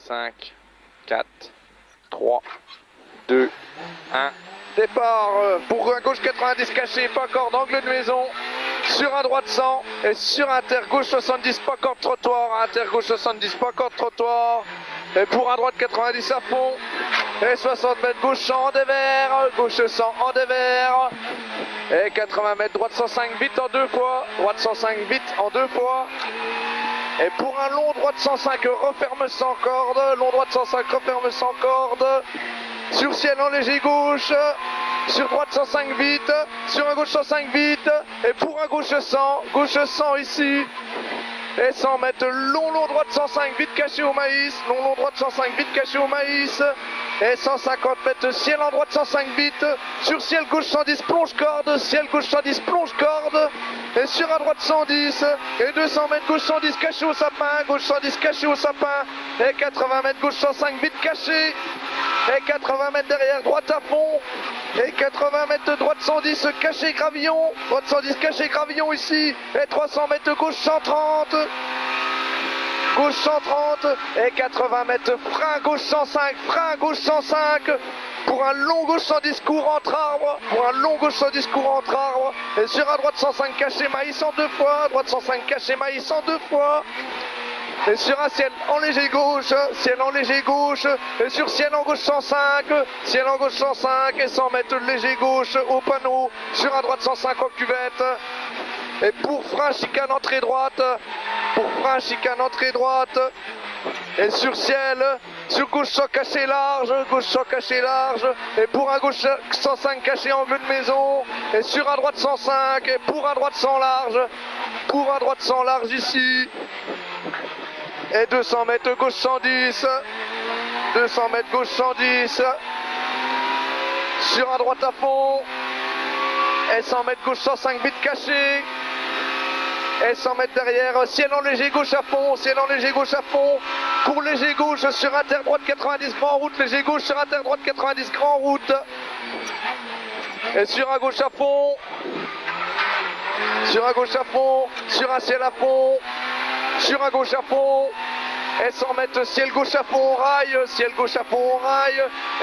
5, 4, 3, 2, 1. Départ pour un gauche 90 caché, pas corde, angle de maison. Sur un droite 100 et sur inter gauche 70, pas corde trottoir. Inter gauche 70, pas corde trottoir. Et pour un droite 90 à fond. Et 60 mètres gauche 100 en dévers. Gauche 100 en dévers. Et 80 mètres droite 105 vite en deux fois. Droite 105 vite en deux fois. Et pour un long droite 105, referme sans corde. Long droite 105, referme sans corde. Sur ciel en léger gauche. Sur droite 105 vite. Sur un gauche 105 vite. Et pour un gauche 100. Gauche 100 ici. Et 100 mètres long droite 105 vite caché au maïs. Long droite 105 vite caché au maïs. Et 150 mètres ciel en droite 105 vite. Sur ciel gauche 110 plonge corde. Ciel gauche 110 plonge corde. Et sur à droite 110. Et 200 mètres gauche 110 caché au sapin. Gauche 110 caché au sapin. Et 80 mètres gauche 105 vite caché. Et 80 mètres derrière droite à fond. Et 80 mètres droite 110 caché gravillon. Droite 110 caché gravillon ici. Et 300 mètres gauche 130. Gauche 130 et 80 mètres frein gauche 105, frein gauche 105 pour un long gauche 110 court entre arbres, pour un long gauche 110 court entre arbres et sur un droite 105 caché maïs en deux fois, droite 105 caché maïs en deux fois. Et sur un ciel en léger gauche et sur ciel en gauche 105, ciel en gauche 105 et 100 mètres léger gauche au panneau, sur un droite 105 en cuvette. Et pour frein chicane entrée droite, et sur ciel, sur gauche 100 caché large, et pour un gauche 105 caché angle de maison, et sur un droite 105, et pour un droite 100 large, ici, et 200 mètres gauche 110, sur un droite à fond, et 100 mètres gauche 105 vite caché. Et 100 mètres derrière, ciel en léger gauche à fond, pour léger gauche sur inter droite 90 grand route, léger gauche sur inter droite 90 grand route. Et sur un gauche à fond, sur un ciel à fond, sur un gauche à fond. Et 100 mètres ciel gauche à fond rail,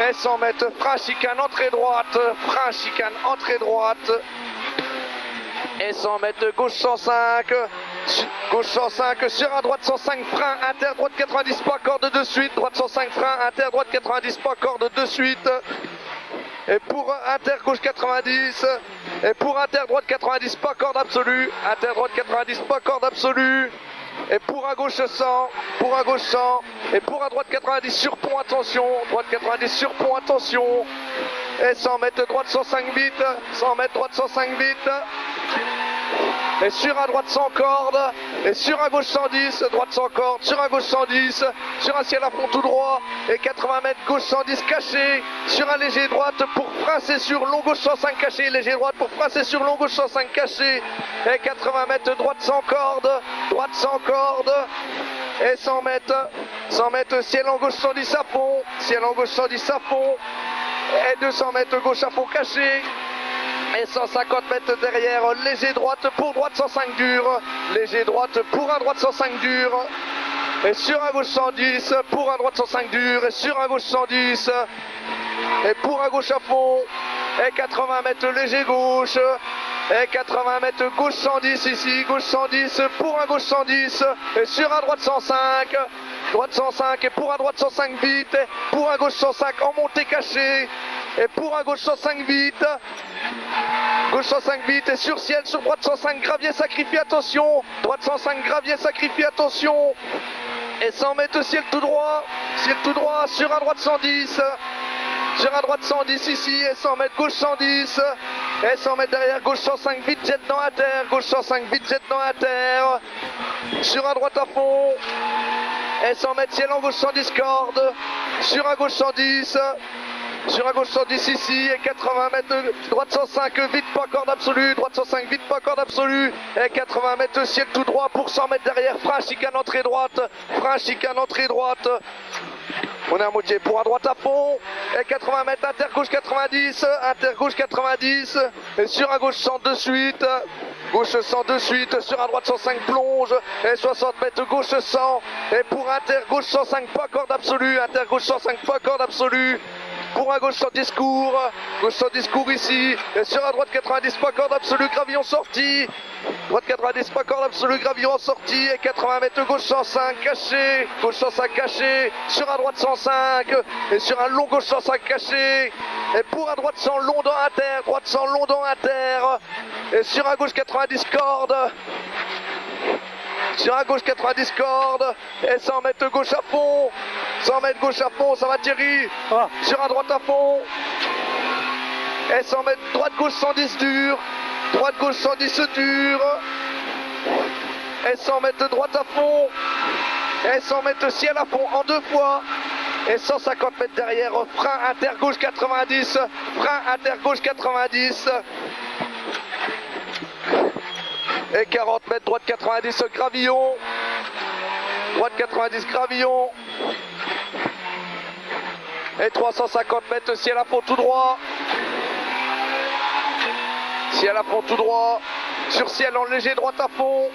et 100 mètres frein chicane entrée droite, et 100 mètres gauche 105 sur un droite 105 frein, inter droite 90 pas corde de suite, droite 105 frein, inter droite 90 pas corde de suite. Et pour inter gauche 90, et pour inter droite 90 pas corde absolue, et pour un gauche 100, et pour un droite 90 sur pont attention, et 100 mètres droite 105 vite, et sur un droite 100 cordes, et sur un gauche 110, droite 100 cordes, sur un gauche 110, sur un ciel à fond tout droit, et 80 mètres gauche 110 caché, sur un léger droite pour frincer sur long gauche 105 caché, léger droite pour frincer sur long gauche 105 caché, et 80 mètres droite 100 cordes, et 100 mètres ciel en gauche 110 à fond, et 200 mètres gauche à fond caché. Et 150 mètres derrière, léger droite pour droite 105 dur, pour un droite 105 dur, et sur un gauche 110, pour un droite 105 dur, et sur un gauche 110, et pour un gauche à fond, et 80 mètres léger gauche, et 80 mètres gauche 110 ici, pour un gauche 110, et sur un droite 105, et pour un droite 105 vite, pour un gauche 105 en montée cachée, et pour un gauche 105 vite, et sur ciel, sur droite 105 gravier sacrifié, attention, et 100 mètres ciel tout droit, sur un droite 110, ici, et 100 mètres gauche 110, et 100 mètres derrière gauche 105 vite jet dans la terre, sur un droite à fond, et 100 mètres ciel en gauche 110 corde, sur un gauche 110, ici, et 80 mètres droite 105 vite pas corde absolue, et 80 mètres ciel tout droit pour 100 mètres derrière, frein chicane entrée droite, on est à moitié pour un droite à fond, et 80 mètres inter gauche 90, et sur un gauche 100 de suite, Gauche 100 de suite, sur un droite 105 plonge, et 60 mètres gauche 100, et pour Inter gauche 105 pas corde absolue, Inter gauche 105 pas corde absolue, pour un gauche sans discours ici, et sur un droite 90 pas corde absolue, gravillon sorti, droite 90 pas corde absolue, gravillon en sortie, et 80 mètres gauche 105 caché, gauche 105 caché, sur un droite 105, et sur un long gauche 105 caché, et pour un droite 100 long dans Inter, droite 100 long dans Inter, et sur un gauche 90 cordes, sur un gauche 90 cordes, et 100 mètres gauche à fond, 100 mètres gauche à fond, ça va Thierry, sur un droite à fond, et 100 mètres droite gauche 110 dur, droite gauche 110 dur, et 100 mètres droite à fond, et 100 mètres ciel à fond en deux fois, et 150 mètres derrière, frein Inter gauche 90, frein Inter gauche 90, et 40 mètres droite 90 gravillon, droite 90 gravillon, et 350 mètres ciel à fond tout droit, ciel à fond tout droit, sur ciel en léger droite à fond,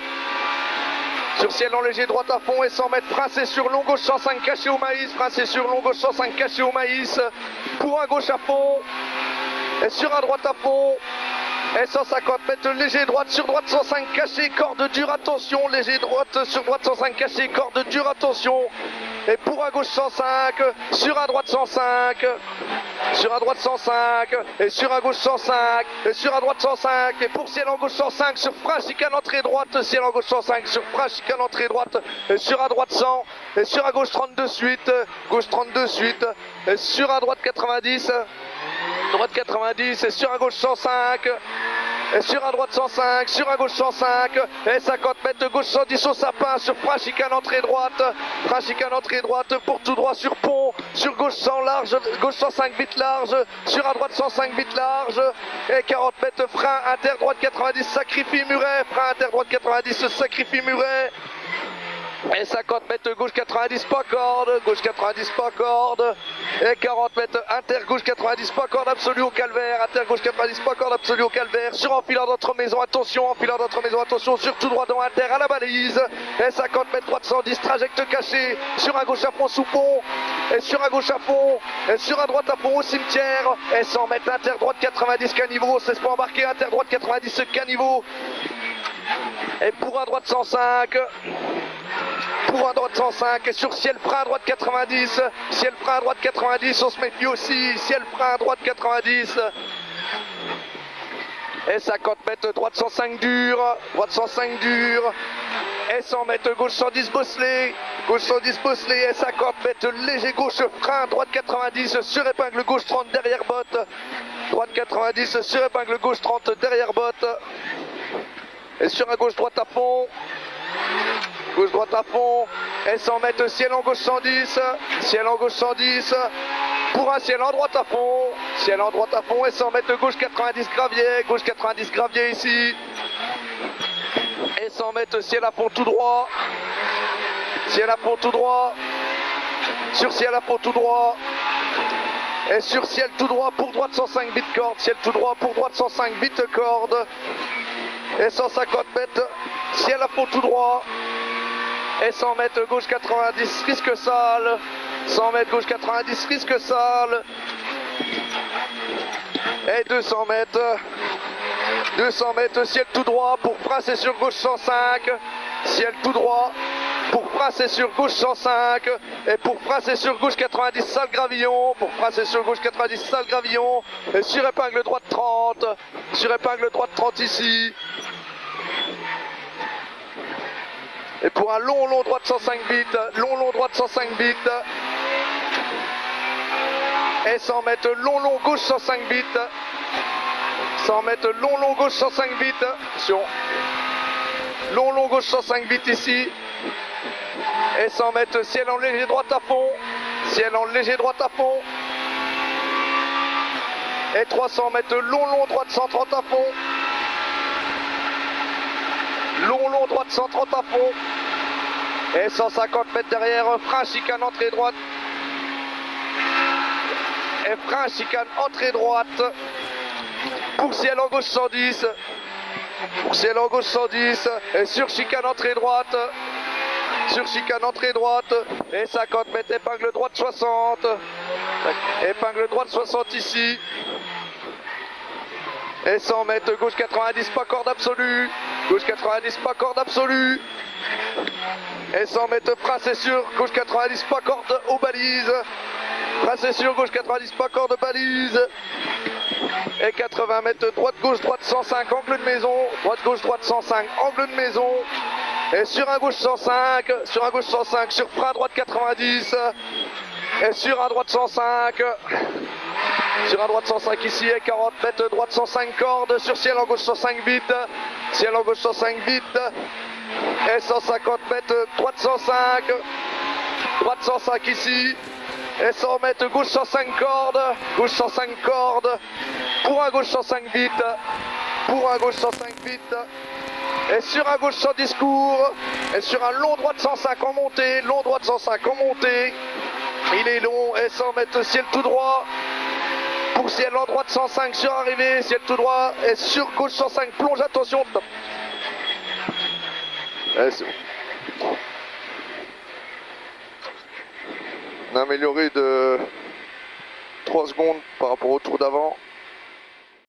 sur ciel en léger droite à fond, et 100 mètres princé sur long gauche 105 caché au maïs, princé sur long gauche 105 caché au maïs, pour un gauche à fond, et sur un droite à fond, et 150 mètres léger droite sur droite 105 caché, corde dure, attention, léger droite sur droite 105 caché, corde dure, attention, et pour un gauche 105, sur un droite 105, sur un droite 105, et sur un gauche 105, et sur un droite 105, et pour ciel en gauche 105, sur frein chicane entrée droite, ciel en gauche 105, sur frein chicane entrée droite, et sur un droite 100, et sur un gauche 32 suite, gauche 32 suite, et sur un droite 90, droite 90, et sur un gauche 105, et sur un droite 105, sur un gauche 105, et 50 mètres de gauche 110 au sapin, sur frein chicane entrée droite pour tout droit sur pont, sur gauche 100 large, gauche 105 bits large, sur un droite 105 bits large, et 40 mètres frein Inter droite 90 sacrifie Muret, frein Inter droite 90 sacrifie Muret, et 50 mètres gauche 90 pas corde, gauche 90 pas corde, et 40 mètres Inter gauche 90 pas corde absolue au calvaire, Inter gauche 90 pas corde absolue au calvaire, sur enfilant d'entre-maison, attention, enfilant d'entre-maison, attention, sur tout droit dans Inter à la balise, et 50 mètres droite 110, trajecte cachée, sur un gauche à fond sous pont, et sur un gauche à fond, et sur un droite à fond au cimetière, et 100 mètres Inter droite 90 caniveau, c'est pas embarqué, Inter droite 90 caniveau, et pour un droite 105, pour un droite 105, et sur ciel frein droite 90, ciel frein droite 90, on se méfie aussi, ciel frein droite 90, et 50 mètres droite 105 dur, et 100 mètres gauche 110 bosselé, et 50 mètres léger gauche frein droite 90, sur épingle gauche 30 derrière botte, droite 90, sur épingle gauche 30 derrière botte, et sur un gauche droite à fond, gauche droite à fond, et 100 mètres ciel en gauche 110, pour un ciel en droite à fond, et 100 mètres gauche 90 gravier ici, et 100 mètres ciel à fond tout droit, sur ciel à fond tout droit, et sur ciel tout droit pour droite 105 bits corde, ciel tout droit pour droite 105 bits corde, et 150 mètres ciel à fond tout droit, et 100 mètres gauche 90 risque sale, 100 mètres gauche 90 risque sale, et 200 mètres ciel tout droit pour frein c'est sur gauche 105, ciel tout droit pour frein c'est sur gauche 105, et pour frein c'est sur gauche 90 sale gravillon, et sur épingle droite 30, ici, et pour un long droite 105 bits, et 100 mètres long gauche 105 bits, 100 mètres long gauche 105 bits, attention, long gauche 105 bits ici, et 100 mètres ciel en léger droite à fond, et 300 mètres long droite 130 à fond, long droite 130 à fond, et 150 mètres derrière, frein chicane entrée droite, pour ciel en gauche 110, Pour ciel en gauche 110. Et sur chicane entrée droite. Sur chicane entrée droite. Et 50 mètres épingle droite 60. Épingle droite 60 ici. Et 100 mètres gauche 90 pas corde absolue. Gauche 90 pas corde absolue. Et 100 mètres Prince sûr, gauche 90 pas corde aux balises. Prince sûr, gauche 90 pas corde balise. Et 80 mètres droite gauche 105 angle de maison. Droite gauche 105 angle de maison. Et sur un gauche 105 sur frein droite 90. Et sur un droite 105. Sur un droite 105 ici et 40 mètres droite 105 cordes. Sur ciel en gauche 105 vite. Ciel en gauche 105 vite. Et 150 mètres droite 105. Droite 105 ici. Et 100 mètres gauche 105 cordes. Gauche 105 cordes. Pour un gauche 105 vite. Pour un gauche 105 vite. Et sur un gauche sans discours. Et sur un long droite 105 en montée. Long droite 105 en montée. Il est long. Et 100 mètres ciel tout droit. Pour ciel en droite 105 sur arrivée. Ciel tout droit. Et sur gauche 105 plonge. Attention. Et c'est bon. On a amélioré de 3 secondes par rapport au tour d'avant.